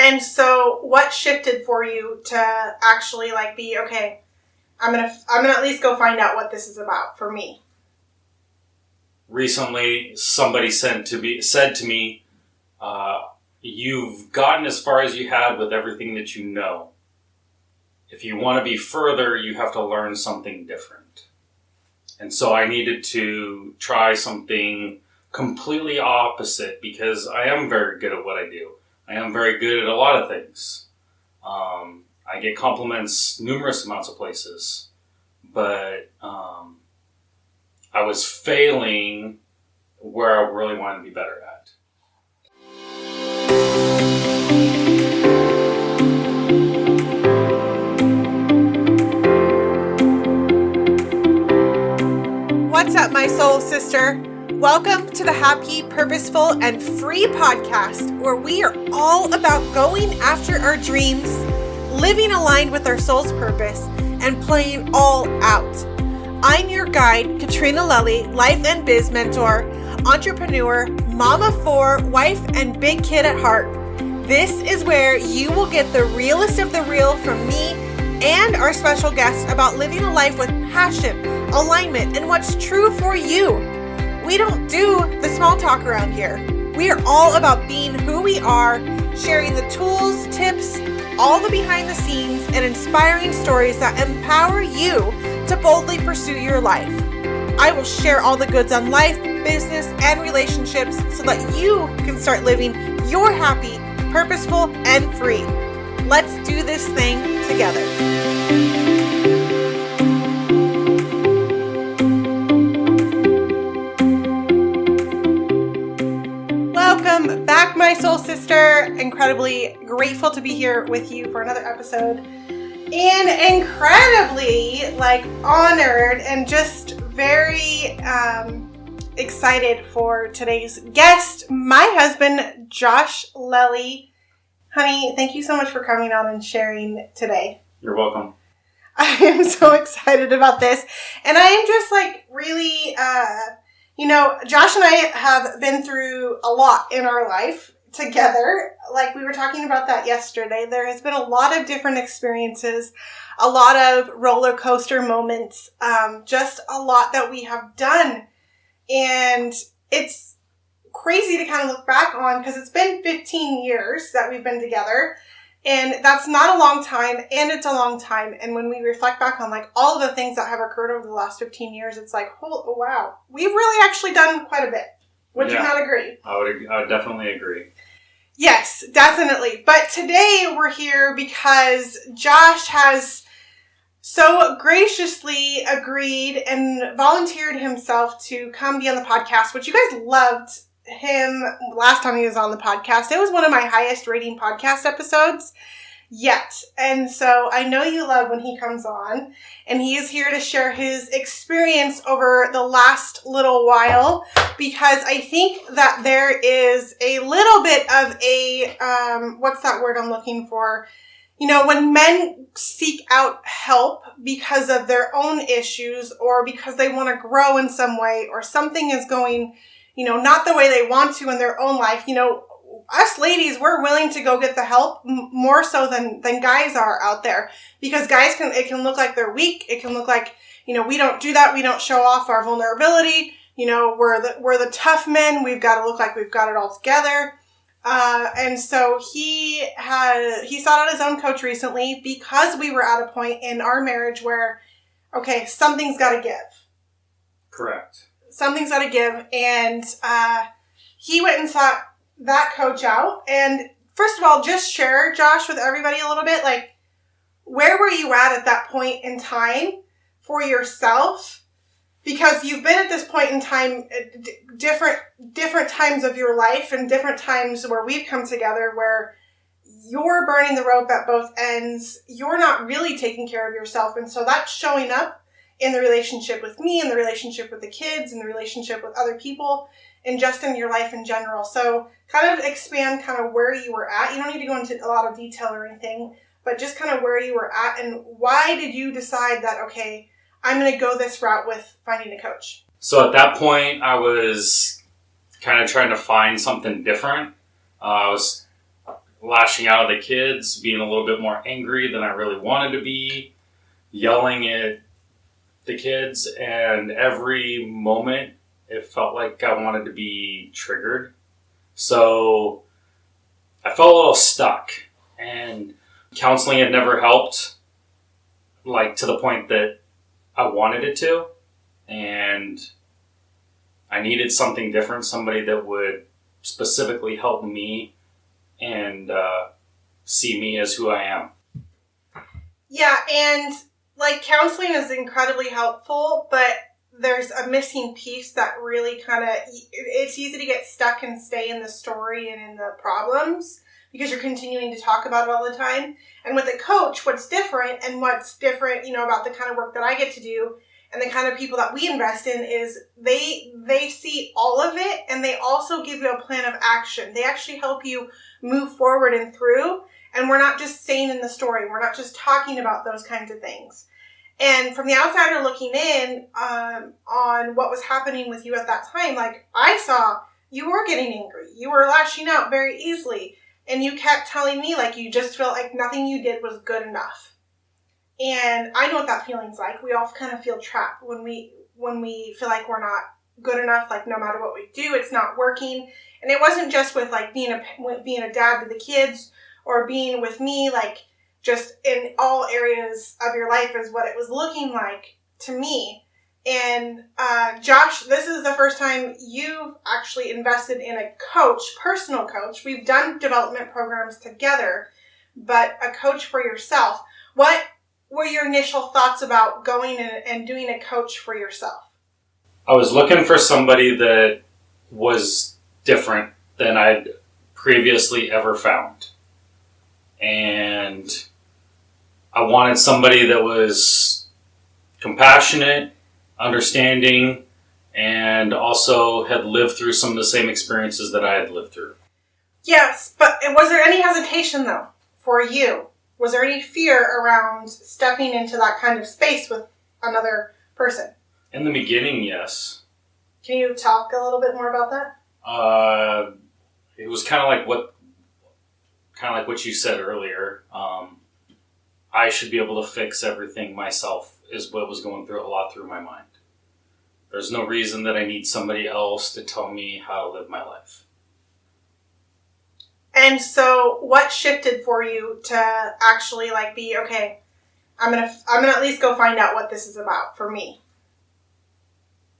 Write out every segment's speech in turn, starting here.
And so what shifted for you to actually like be, okay, I'm gonna at least go find out what this is about for me? Recently, somebody said to me, you've gotten as far as you had with everything that you know. If you want to be further, you have to learn something different. And so I needed to try something completely opposite because I am very good at what I do. I am very good at a lot of things. I get compliments numerous amounts of places, but I was failing where I really wanted to be better at. What's up, my soul sister? Welcome to the Happy, Purposeful, and Free podcast, where we are all about going after our dreams, living aligned with our soul's purpose, and playing all out. I'm your guide, Katrina Lelli, life and biz mentor, entrepreneur, mama of 4, wife, and big kid at heart. This is where you will get the realest of the real from me and our special guests about living a life with passion, alignment, and what's true for you. We don't do the small talk around here. We are all about being who we are, sharing the tools, tips, all the behind the scenes, and inspiring stories that empower you to boldly pursue your life. I will share all the goods on life, business, and relationships so that you can start living your happy, purposeful, and free. Let's do this thing together. Welcome back, my soul sister. Incredibly grateful to be here with you for another episode. And incredibly honored and just very excited for today's guest, my husband, Josh Lelli. Honey, thank you so much for coming on and sharing today. You're welcome. I am so excited about this. And I am just really, Josh and I have been through a lot in our life together. Like we were talking about that yesterday. There has been a lot of different experiences, a lot of roller coaster moments, just a lot that we have done. And it's crazy to kind of look back on because it's been 15 years that we've been together. And that's not a long time, and it's a long time. And when we reflect back on all of the things that have occurred over the last 15 years, it's oh wow, we've really actually done quite a bit. Would you not agree? I would definitely agree. Yes, definitely. But today we're here because Josh has so graciously agreed and volunteered himself to come be on the podcast, which you guys loved him last time he was on the podcast. It was one of my highest rating podcast episodes yet. And so I know you love when he comes on, and he is here to share his experience over the last little while, because I think that there is a little bit of a, what's that word I'm looking for? When men seek out help because of their own issues or because they want to grow in some way or something is going not the way they want to in their own life. Us ladies, we're willing to go get the help more so than guys are out there, because guys it can look like they're weak. It can look like, we don't do that. We don't show off our vulnerability. We're the tough men. We've got to look like we've got it all together. And so he sought out his own coach recently because we were at a point in our marriage where, okay, something's got to give. Correct. Something's got to give. And he went and sought that coach out. And first of all, just share, Josh, with everybody a little bit, where were you at that point in time for yourself? Because you've been at this point in time, different times of your life and different times where we've come together where you're burning the rope at both ends. You're not really taking care of yourself. And so that's showing up in the relationship with me, in the relationship with the kids, in the relationship with other people, and just in your life in general. So kind of expand where you were at. You don't need to go into a lot of detail or anything, but just kind of where you were at and why did you decide that, okay, I'm going to go this route with finding a coach? So at that point, I was kind of trying to find something different. I was lashing out at the kids, being a little bit more angry than I really wanted to be, yelling at the kids, and every moment it felt like I wanted to be triggered. So I felt a little stuck, and counseling had never helped, like to the point that I wanted it to, and I needed something different, somebody that would specifically help me and see me as who I am. Yeah, and like counseling is incredibly helpful, but there's a missing piece that really it's easy to get stuck and stay in the story and in the problems because you're continuing to talk about it all the time. And with a coach, what's different, about the kind of work that I get to do and the kind of people that we invest in is they see all of it, and they also give you a plan of action. They actually help you move forward and through, and we're not just staying in the story. We're not just talking about those kinds of things. And from the outsider looking in on what was happening with you at that time, like I saw you were getting angry. You were lashing out very easily. And you kept telling me like you just felt like nothing you did was good enough. And I know what that feeling's like. We all kind of feel trapped when we feel like we're not good enough, like no matter what we do, it's not working. And it wasn't just with like being a dad to the kids or being with me, like just in all areas of your life is what it was looking like to me. And Josh, this is the first time you've actually invested in a coach, personal coach. We've done development programs together, but a coach for yourself. What were your initial thoughts about going and doing a coach for yourself? I was looking for somebody that was different than I'd previously ever found. And I wanted somebody that was compassionate, understanding, and also had lived through some of the same experiences that I had lived through. Yes, but was there any hesitation, though, for you? Was there any fear around stepping into that kind of space with another person? In the beginning, yes. Can you talk a little bit more about that? It was kind of like what you said earlier. I should be able to fix everything myself is what was going through a lot through my mind. There's no reason that I need somebody else to tell me how to live my life. And so what shifted for you to actually be, okay, I'm gonna at least go find out what this is about for me?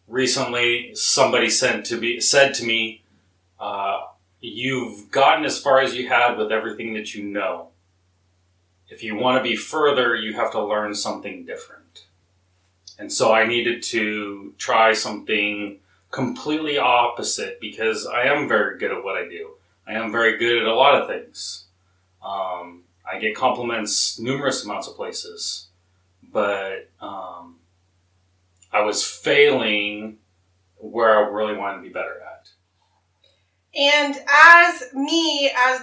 Recently, somebody said to me, you've gotten as far as you had with everything that you know. If you want to be further, you have to learn something different. And so I needed to try something completely opposite because I am very good at what I do. I am very good at a lot of things. I get compliments numerous amounts of places, but I was failing where I really wanted to be better at. And as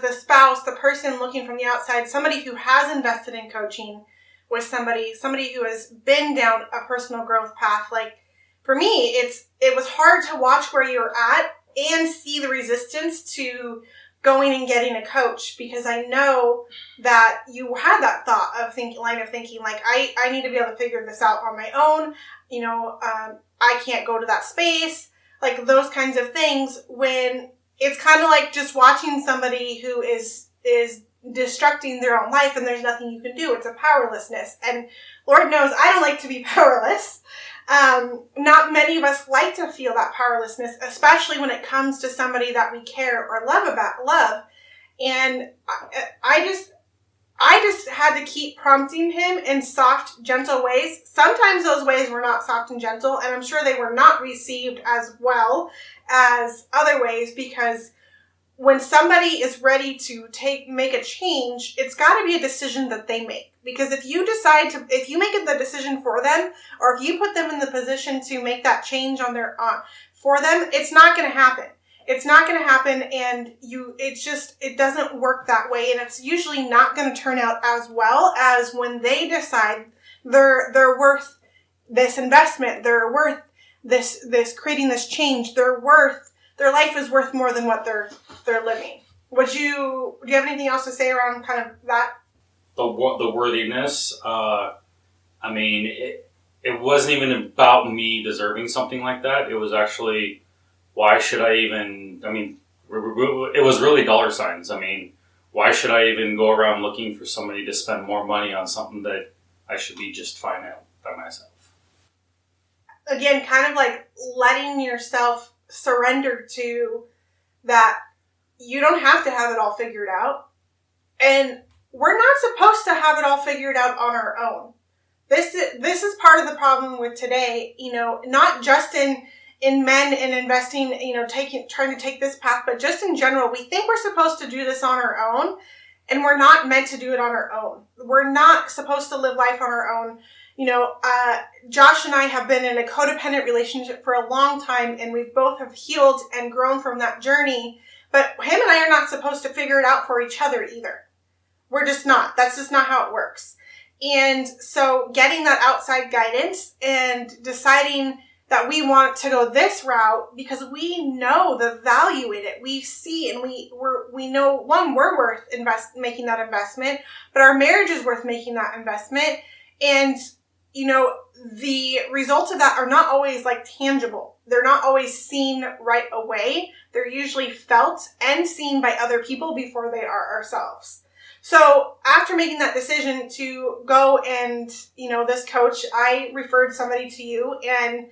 the spouse, the person looking from the outside, somebody who has invested in coaching with somebody who has been down a personal growth path, like for me, it was hard to watch where you're at and see the resistance to going and getting a coach, because I know that you had that line of thinking, like, I need to be able to figure this out on my own. I can't go to that space, like those kinds of things, when it's kind of like just watching somebody who is destructing their own life and there's nothing you can do. It's a powerlessness. And Lord knows I don't like to be powerless. Not many of us like to feel that powerlessness, especially when it comes to somebody that we care or love. And I just had to keep prompting him in soft, gentle ways. Sometimes those ways were not soft and gentle, and I'm sure they were not received as well as other ways, because when somebody is ready to make a change, it's got to be a decision that they make. Because if you make the decision for them, or if you put them in the position to make that change for them, it's not going to happen. It's not going to happen, and it doesn't work that way, and it's usually not going to turn out as well as when they decide they're worth this investment, they're worth this creating this change, their life is worth more than what they're living. do you have anything else to say around kind of that? The worthiness, I mean, it wasn't even about me deserving something like that. It was actually, why should I even, I mean, it was really dollar signs. I mean, why should I even go around looking for somebody to spend more money on something that I should be just fine at by myself? Again, kind of like letting yourself surrender to that you don't have to have it all figured out. And we're not supposed to have it all figured out on our own. This is part of the problem with today, not just in men and investing, trying to take this path, but just in general, we think we're supposed to do this on our own, and we're not meant to do it on our own. We're not supposed to live life on our own. Josh and I have been in a codependent relationship for a long time, and we both have healed and grown from that journey, but him and I are not supposed to figure it out for each other either. We're just not. That's just not how it works. And so getting that outside guidance and deciding that we want to go this route because we know the value in it. We see and we know, one, we're worth making that investment, but our marriage is worth making that investment. And, the results of that are not always like tangible. They're not always seen right away. They're usually felt and seen by other people before they are ourselves. So after making that decision to go and, this coach, I referred somebody to you, and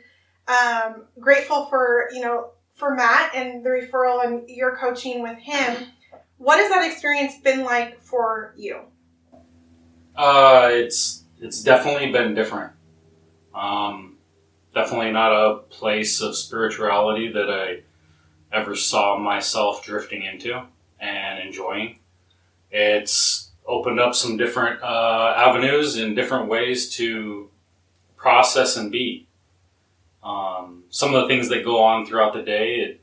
grateful for Matt and the referral and your coaching with him. What has that experience been like for you? It's definitely been different. Definitely not a place of spirituality that I ever saw myself drifting into and enjoying. It's opened up some different avenues and different ways to process and be. Some of the things that go on throughout the day, it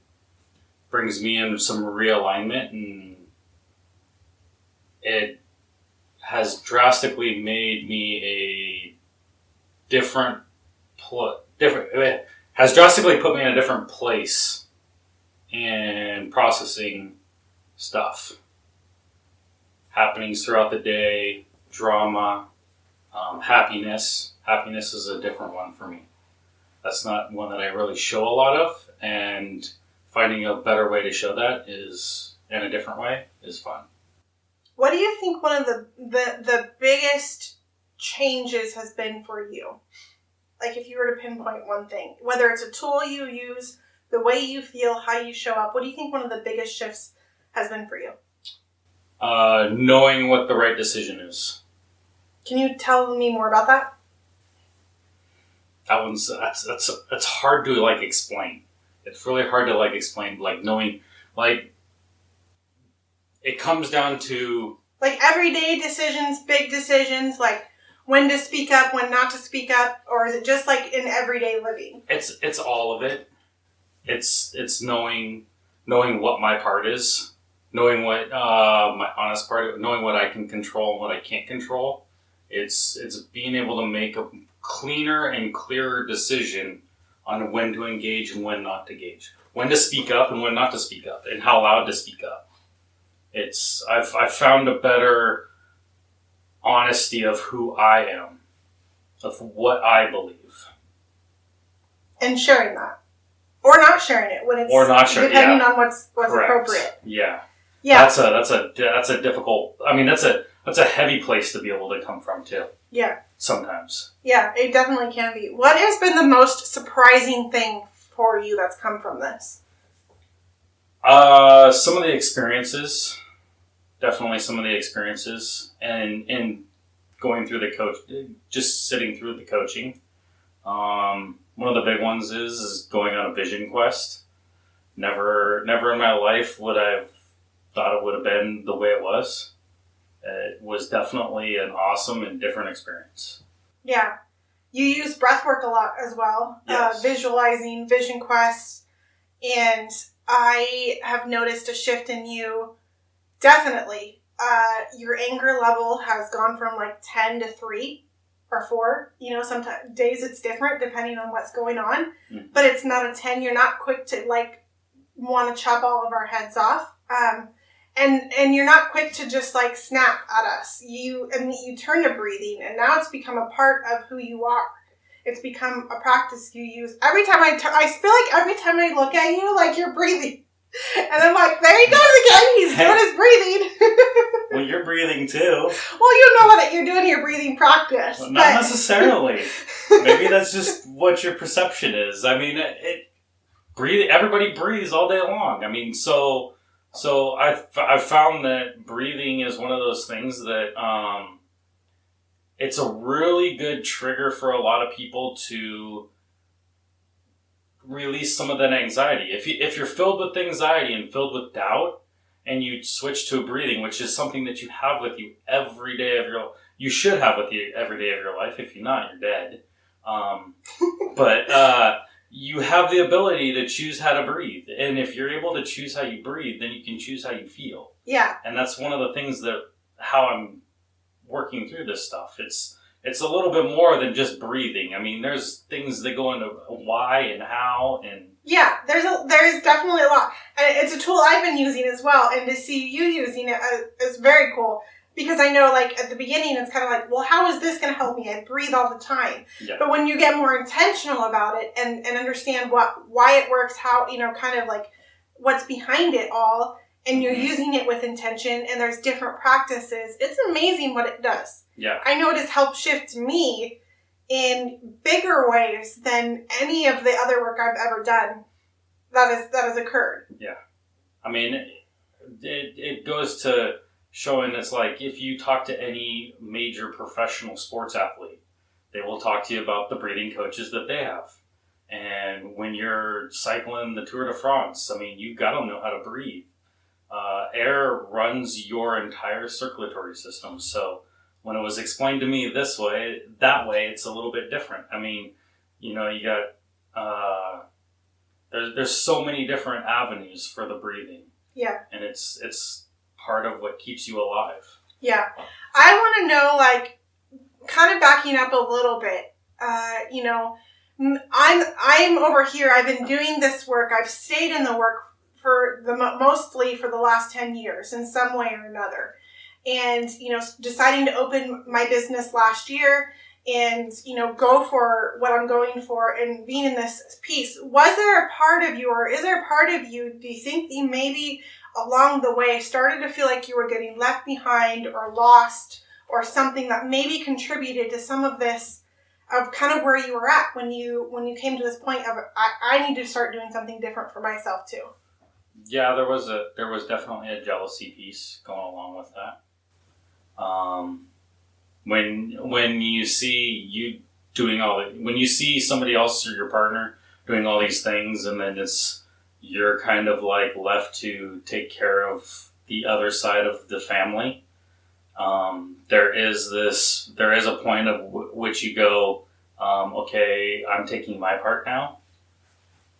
brings me into some realignment, and it has drastically made me it has drastically put me in a different place in processing stuff. Happenings throughout the day, drama, happiness. Happiness is a different one for me. That's not one that I really show a lot of, and finding a better way to show that is, in a different way, is fun. What do you think one of the biggest changes has been for you? Like if you were to pinpoint one thing, whether it's a tool you use, the way you feel, how you show up, what do you think one of the biggest shifts has been for you? Knowing what the right decision is. Can you tell me more about that? That's hard to explain. It's really hard to explain, knowing, it comes down to everyday decisions, big decisions, when to speak up, when not to speak up, or is it just in everyday living? It's all of it. It's knowing what my part is, knowing what my honest part, knowing what I can control and what I can't control. It's being able to make a cleaner and clearer decision on when to engage and when not to engage, when to speak up and when not to speak up, and how loud to speak up. I've found a better honesty of who I am, of what I believe, and sharing that, or not sharing it when it's, or not sharing, depending on what's appropriate. Yeah. Yeah. That's a difficult. I mean, that's a heavy place to be able to come from too. Yeah. Sometimes. Yeah, it definitely can be. What has been the most surprising thing for you that's come from this? Some of the experiences. Definitely some of the experiences, and going through just sitting through the coaching. One of the big ones is going on a vision quest. Never in my life would I have thought it would have been the way it was. It was definitely an awesome and different experience. Yeah. You use breath work a lot as well. Yes. Visualizing, vision quests. And I have noticed a shift in you. Definitely. Your anger level has gone from 10 to 3 or 4. Sometimes days it's different depending on what's going on. Mm-hmm. But it's not a 10. You're not quick to want to chop all of our heads off. And you're not quick to just like snap at us. You turn to breathing, and now it's become a part of who you are. It's become a practice you use. Every time I feel like every time I look at you, like you're breathing. And I'm like, there he goes again. He's doing his breathing. Well, you're breathing too. Well, you know that you're doing your breathing practice. Well, not necessarily. Maybe that's just what your perception is. I mean, everybody breathes all day long. I mean, so I've found that breathing is one of those things that it's a really good trigger for a lot of people to release some of that anxiety. If you're filled with anxiety and filled with doubt, and you switch to breathing, which is something that you have with you every day of you should have with you every day of your life. If you're not, you're dead. But you have the ability to choose how to breathe, and if you're able to choose how you breathe, then you can choose how you feel. Yeah. And that's one of the things that how I'm working through this stuff. It's a little bit more than just breathing. I mean, there's things that go into why and how and... Yeah, there's definitely a lot. And it's a tool I've been using as well. And to see you using it is very cool. Because I know, like, at the beginning, it's kind of like, well, how is this going to help me? I breathe all the time. Yeah. But when you get more intentional about it and understand why it works, how, kind of like what's behind it all, and you're using it with intention, and there's different practices, it's amazing what it does. Yeah. I know it has helped shift me in bigger ways than any of the other work I've ever done that has occurred. Yeah. I mean, it goes to showing it's like if you talk to any major professional sports athlete, they will talk to you about the breathing coaches that they have. And when you're cycling the Tour de France, I mean, you got to know how to breathe. Air runs your entire circulatory system. So when it was explained to me that way, it's a little bit different. I mean, you got, there's so many different avenues for the breathing. Yeah. And it's part of what keeps you alive. Yeah. I want to know, like, kind of backing up a little bit, I'm over here. I've been doing this work. I've stayed in the work mostly for the last 10 years in some way or another. And, deciding to open my business last year and, go for what I'm going for and being in this piece. Was there a part of you, or is there a part of you, do you think you maybe along the way started to feel like you were getting left behind or lost or something that maybe contributed to some of this, of kind of where you were at when you came to this point of, I need to start doing something different for myself too? Yeah, there was definitely a jealousy piece going along with that. When you see when you see somebody else or your partner doing all these things, and then you're kind of like left to take care of the other side of the family. There is a point of which you go, okay, I'm taking my part now.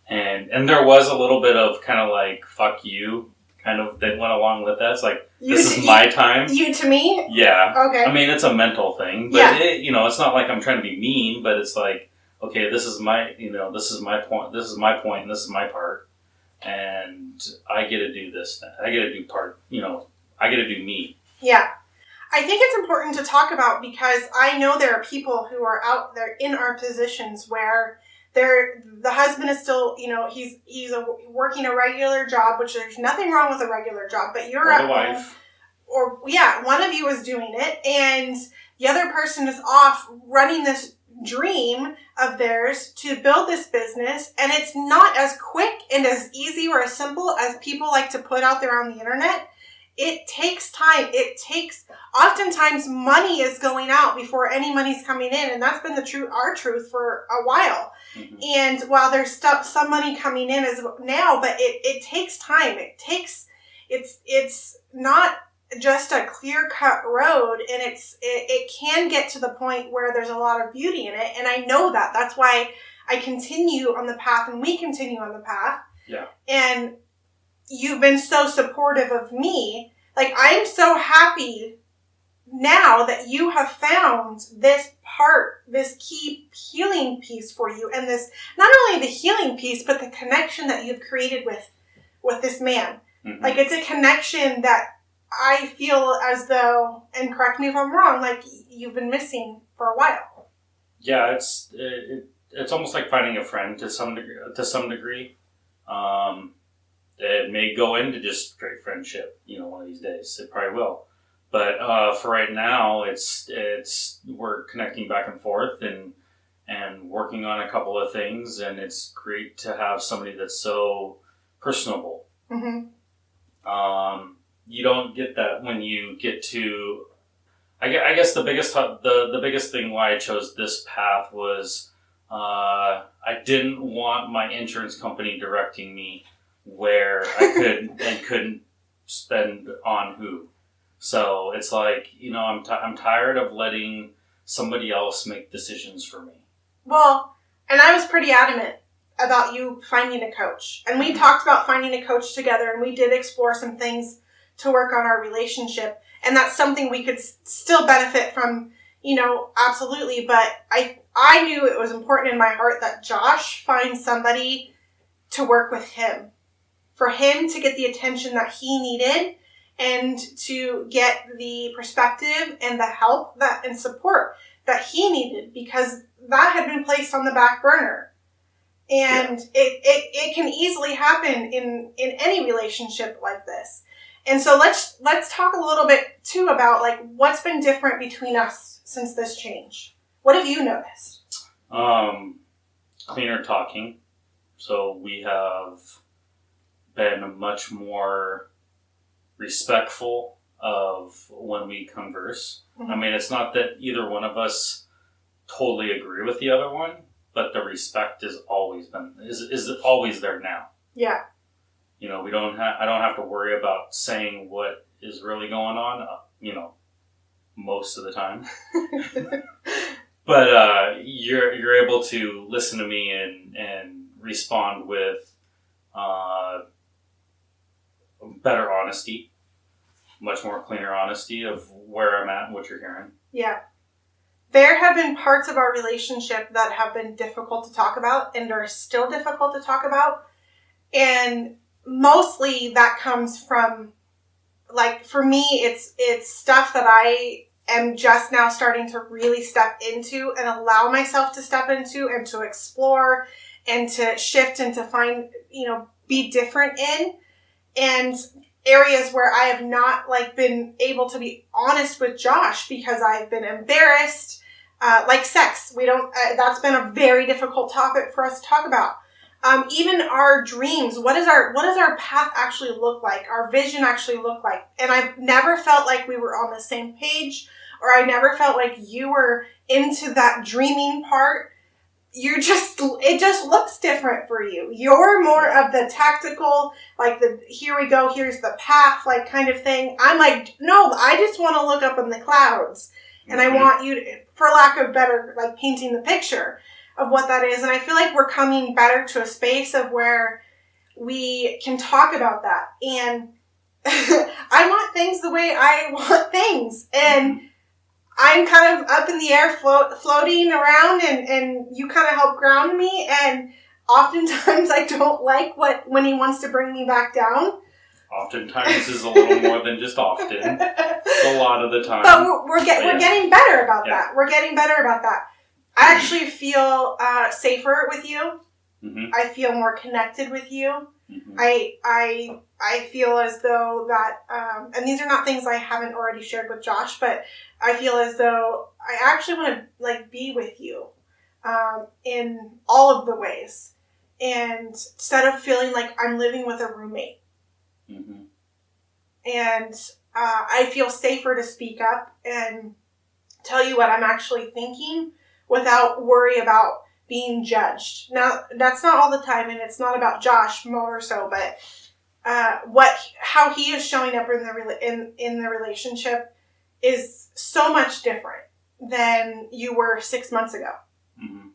And there was a little bit of kind of like, fuck you, kind of, that went along with that. It's like, this is my time. You to me? Yeah. Okay. I mean, it's a mental thing, but yeah. It's not like I'm trying to be mean, but it's like, okay, this is my point, this is and this is my part. And I get to do this. I get to do I get to do me. Yeah. I think it's important to talk about, because I know there are people who are out there in our positions where the husband is still, he's working a regular job, which there's nothing wrong with a regular job, but you're at home, or one of you is doing it, and the other person is off running this dream of theirs to build this business, and it's not as quick and as easy or as simple as people like to put out there on the internet. It takes time. Oftentimes money is going out before any money's coming in, and that's been our truth for a while. Mm-hmm. And while there's some money coming in as now, but it takes time. It's not just a clear-cut road, and it can get to the point where there's a lot of beauty in it, and I know that. That's why I continue on the path, and we continue on the path. Yeah. And you've been so supportive of me. Like, I'm so happy now that you have found this key healing piece for you, and this, not only the healing piece, but the connection that you've created with this man. Mm-hmm. Like, it's a connection that I feel as though, and correct me if I'm wrong, like, you've been missing for a while. Yeah, it's almost like finding a friend to some degree. It may go into just straight friendship, one of these days. It probably will. But for right now, it's we're connecting back and forth and working on a couple of things, and it's great to have somebody that's so personable. Mm-hmm. You don't get that when you get to. I guess the biggest thing why I chose this path was I didn't want my insurance company directing me where I could and couldn't spend on who. So it's like, I'm tired of letting somebody else make decisions for me. Well, and I was pretty adamant about you finding a coach. And we talked about finding a coach together, and we did explore some things to work on our relationship. And that's something we could still benefit from, absolutely. But I knew it was important in my heart that Josh find somebody to work with him, for him to get the attention that he needed and to get the perspective and the help and support that he needed, because that had been placed on the back burner. And it can easily happen in any relationship like this. And so let's talk a little bit too about like what's been different between us since this change. What have you noticed? Cleaner talking. So we have been much more respectful of when we converse. Mm-hmm. I mean, it's not that either one of us totally agree with the other one, but the respect is always there now. Yeah. I don't have to worry about saying what is really going on, most of the time. But you're able to listen to me and respond with better honesty, much more cleaner honesty of where I'm at and what you're hearing. Yeah. There have been parts of our relationship that have been difficult to talk about and are still difficult to talk about. And mostly that comes from, like, for me, it's stuff that I am just now starting to really step into and allow myself to step into and to explore and to shift and to find, be different in. And areas where I have not been able to be honest with Josh because I've been embarrassed, like sex. That's been a very difficult topic for us to talk about. Even our dreams. What does our path actually look like? Our vision actually look like? And I've never felt like we were on the same page, or I never felt like you were into that dreaming part. It just looks different for you. You're more of the tactical, like here we go, here's the path, kind of thing. I'm like, no, I just want to look up in the clouds. And I want you to, for lack of better, painting the picture of what that is. And I feel like we're coming better to a space of where we can talk about that. And I want things the way I want things. And I'm kind of up in the air floating around, and you kind of help ground me. And oftentimes I don't like when he wants to bring me back down. Oftentimes is a little more than just often. A lot of the time. But we're getting better about that. We're getting better about that. I actually feel safer with you. Mm-hmm. I feel more connected with you. Mm-hmm. I feel as though that, and these are not things I haven't already shared with Josh, but I feel as though I actually want to be with you in all of the ways, and instead of feeling like I'm living with a roommate. Mm-hmm. And I feel safer to speak up and tell you what I'm actually thinking without worry about being judged. Now, that's not all the time, and it's not about Josh more so, but how he is showing up in the relationship is so much different than you were 6 months ago. Mm-hmm.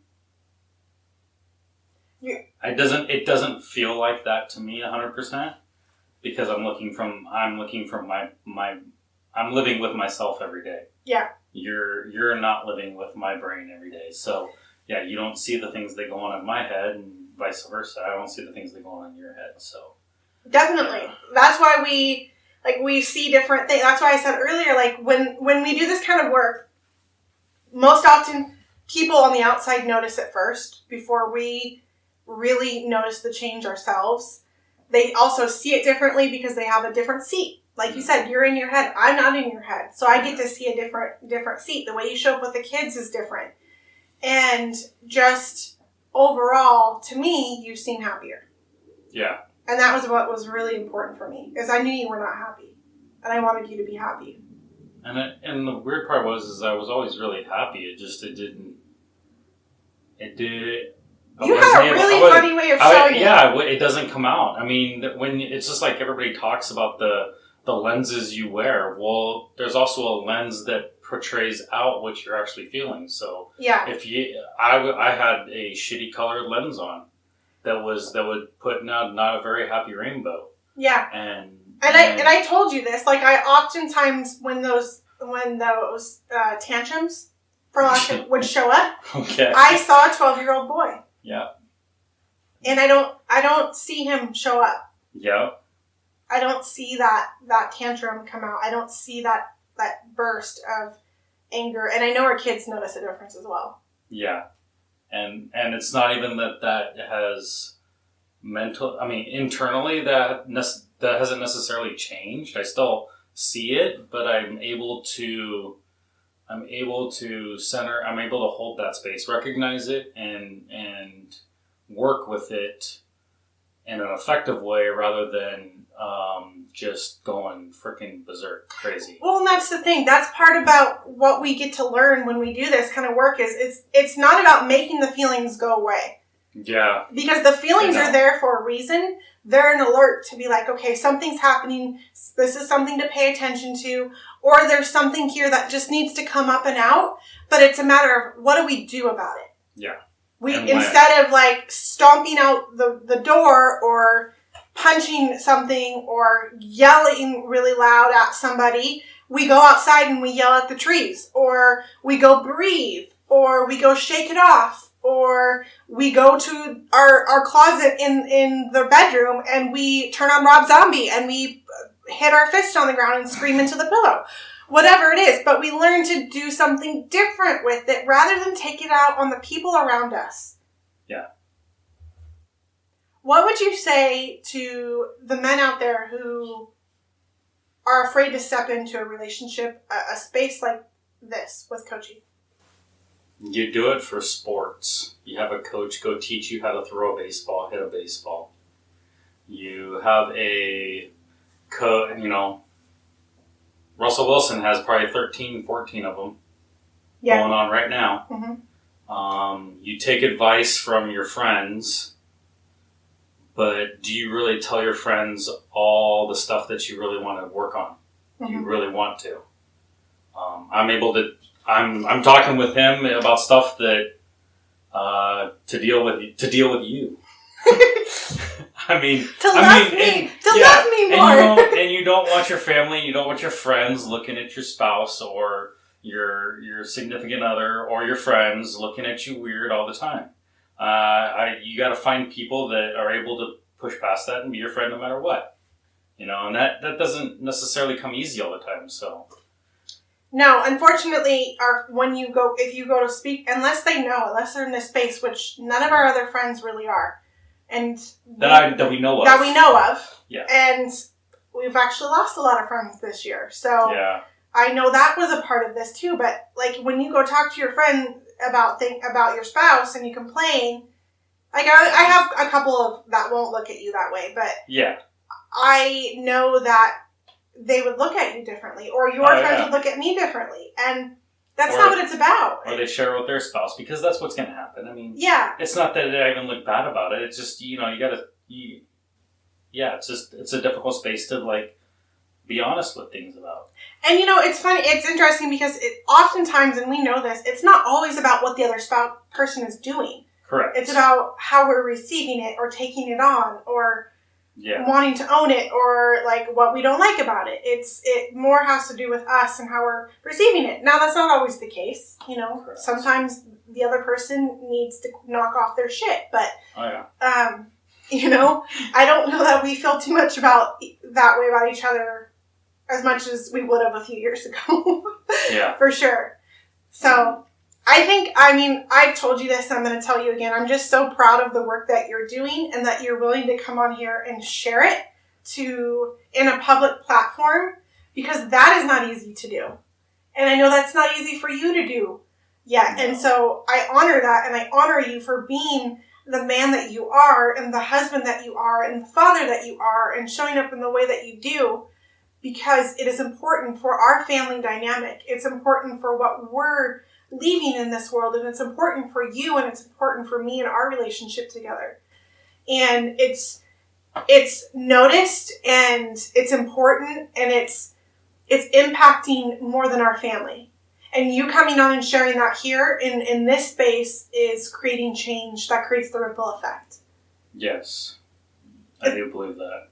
It doesn't feel like that to me 100%, because I'm living with myself every day. Yeah. You're not living with my brain every day. So yeah, you don't see the things that go on in my head, and vice versa. I don't see the things that go on in your head. So Definitely. That's why we see different things. That's why I said earlier, like, when we do this kind of work, most often people on the outside notice it first before we really notice the change ourselves. They also see it differently because they have a different seat. Like you said, you're in your head. I'm not in your head. So I get to see a different seat. The way you show up with the kids is different. And just overall, to me, you seem happier. Yeah. And that was what was really important for me, is I knew you were not happy. And I wanted you to be happy. And the weird part was I was always really happy. It You have a really funny way of showing it. Yeah, it doesn't come out. I mean, when it's just like everybody talks about the lenses you wear. Well, there's also a lens that portrays out what you're actually feeling. So yeah, I had a shitty colored lens on that would put not a very happy rainbow. Yeah, and I told you this. Like, I oftentimes when those tantrums for lack would show up, okay, I saw a 12-year-old boy. Yeah. And I don't see him show up. Yeah. I don't see that tantrum come out. I don't see that burst of anger. And I know our kids notice a difference as well. Yeah. And it's not even that has internally that hasn't necessarily changed. I still see it, but I'm able to hold that space, recognize it, and work with it in an effective way rather than just going freaking berserk crazy. Well, and that's the thing. That's part about what we get to learn when we do this kind of work is it's not about making the feelings go away. Yeah. Because the feelings are there for a reason. They're an alert to be like, okay, something's happening. This is something to pay attention to. Or there's something here that just needs to come up and out. But it's a matter of what do we do about it? Yeah. Instead of like stomping out the door or punching something or yelling really loud at somebody, we go outside and we yell at the trees. Or we go breathe. Or we go shake it off. Or we go to our closet in the bedroom and we turn on Rob Zombie and we hit our fist on the ground and scream into the pillow. Whatever it is. But we learn to do something different with it rather than take it out on the people around us. Yeah. What would you say to the men out there who are afraid to step into a relationship, a space like this with coaching? You do it for sports. You have a coach go teach you how to throw a baseball, hit a baseball. You have a Russell Wilson has probably 13, 14 of them going on right now. Mm-hmm. You take advice from your friends, but do you really tell your friends all the stuff that you really want to work on? Mm-hmm. Do you really want to? I'm talking with him about stuff that to deal with you. Love me more. And you don't want your family, you don't want your friends looking at your spouse or your significant other or your friends looking at you weird all the time. You got to find people that are able to push past that and be your friend no matter what. And that doesn't necessarily come easy all the time. So. No, unfortunately, if you go to speak, unless they're in this space, which none of our other friends really are, and that we know of. Yeah. And we've actually lost a lot of friends this year. So yeah. I know that was a part of this too. But like when you go talk to your friend about your spouse and you complain, like I have a couple of that won't look at you that way, but yeah, I know that they would look at you differently, or your friends would look at me differently, and that's not what it's about. Or they share with their spouse, because that's what's going to happen. I mean, yeah, it's not that I even look bad about it. It's just it's a difficult space to like be honest with things about. And it's funny, it's interesting because oftentimes, and we know this, it's not always about what the other person is doing. Correct. It's about how we're receiving it, or taking it on, or wanting to own it, or like what we don't like about it. It more has to do with us and how we're receiving it. Now that's not always the case, Correct. Sometimes the other person needs to knock off their shit, but I don't know that we feel too much that way about each other as much as we would have a few years ago. Yeah. For sure. So I've told you this, and I'm going to tell you again. I'm just so proud of the work that you're doing and that you're willing to come on here and share it in a public platform, because that is not easy to do. And I know that's not easy for you to do yet. And so I honor that, and I honor you for being the man that you are, and the husband that you are, and the father that you are, and showing up in the way that you do, because it is important for our family dynamic. It's important for what we're leaving in this world, and it's important for you, and it's important for me and our relationship together. And it's noticed, and it's important, and it's impacting more than our family. And you coming on and sharing that here in this space is creating change that creates the ripple effect. Yes, I do believe that.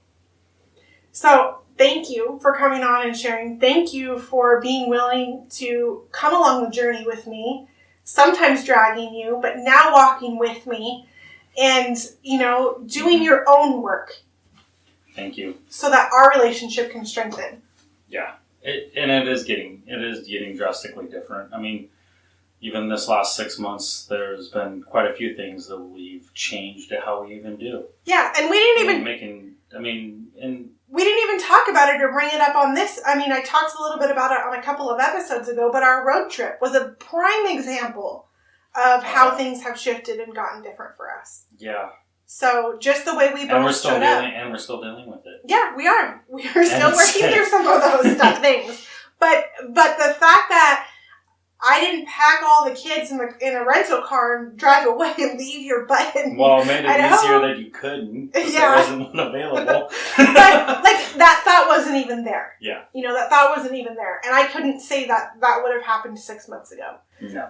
So thank you for coming on and sharing. Thank you for being willing to come along the journey with me, sometimes dragging you, but now walking with me and, doing your own work. Thank you. So that our relationship can strengthen. Yeah. It is getting drastically different. I mean, even this last 6 months, there's been quite a few things that we've changed to how we even do. Yeah, and we didn't even... we didn't even talk about it or bring it up on this. I mean, I talked a little bit about it on a couple of episodes ago, but our road trip was a prime example of how things have shifted and gotten different for us. Yeah. So just the way we both showed up. And we're still dealing with it. Yeah, we are. We are still working through some of those things. But the fact that I didn't pack all the kids in a rental car and drive away and leave your butt. Well, it made it easier that you couldn't. Because there wasn't one available. But that thought wasn't even there. Yeah. That thought wasn't even there. And I couldn't say that would have happened 6 months ago. No.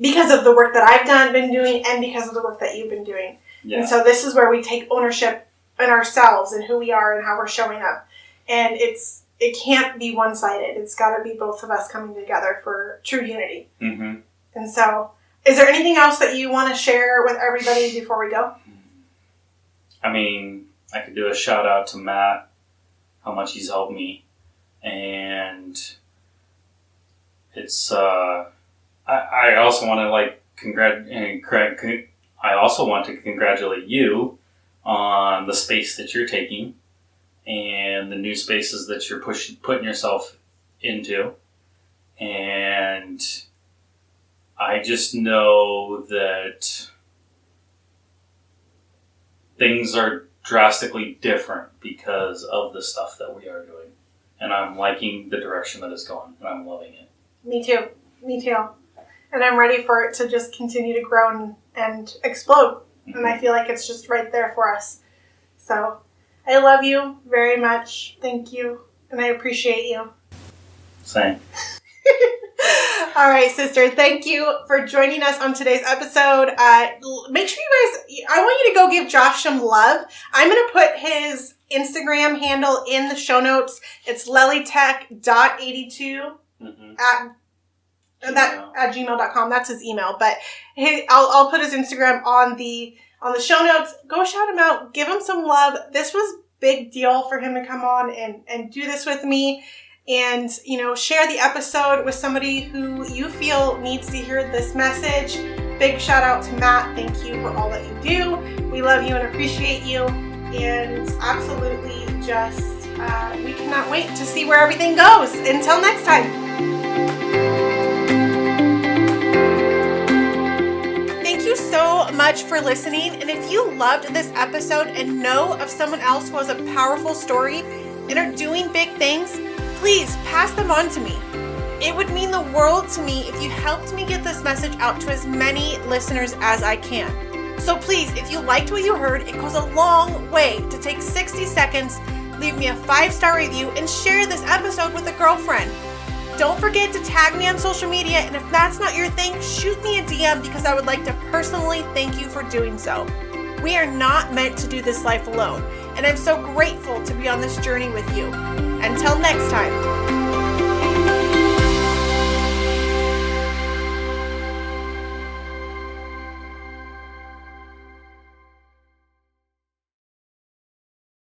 Because of the work that I've been doing, and because of the work that you've been doing. Yeah. And so this is where we take ownership in ourselves and who we are and how we're showing up. And it can't be one-sided. It's got to be both of us coming together for true unity. Mm-hmm. And so, is there anything else that you want to share with everybody before we go? I mean, I could do a shout out to Matt, how much he's helped me. And it's, I also want to I also want to congratulate you on the space that you're taking and the new spaces that you're putting yourself into. And I just know that things are drastically different because of the stuff that we are doing. And I'm liking the direction that it's going, and I'm loving it. Me too. And I'm ready for it to just continue to grow and explode. Mm-hmm. And I feel like it's just right there for us. So I love you very much. Thank you. And I appreciate you. Same. All right, sister. Thank you for joining us on today's episode. Make sure you guys, I want you to go give Josh some love. I'm going to put his Instagram handle in the show notes. It's lelitech.82 at gmail.com. That's his email. But I'll put his Instagram on the show notes. Go shout him out. Give him some love. This was a big deal for him to come on and do this with me. And, share the episode with somebody who you feel needs to hear this message. Big shout out to Matt. Thank you for all that you do. We love you and appreciate you. And absolutely just, we cannot wait to see where everything goes. Until next time. Thank you so much for listening. And if you loved this episode and know of someone else who has a powerful story and are doing big things, please pass them on to me. It would mean the world to me if you helped me get this message out to as many listeners as I can. So please, if you liked what you heard, it goes a long way to take 60 seconds, leave me a 5-star review, and share this episode with a girlfriend. Don't forget to tag me on social media, and if that's not your thing, shoot me a DM because I would like to personally thank you for doing so. We are not meant to do this life alone, and I'm so grateful to be on this journey with you. Until next time.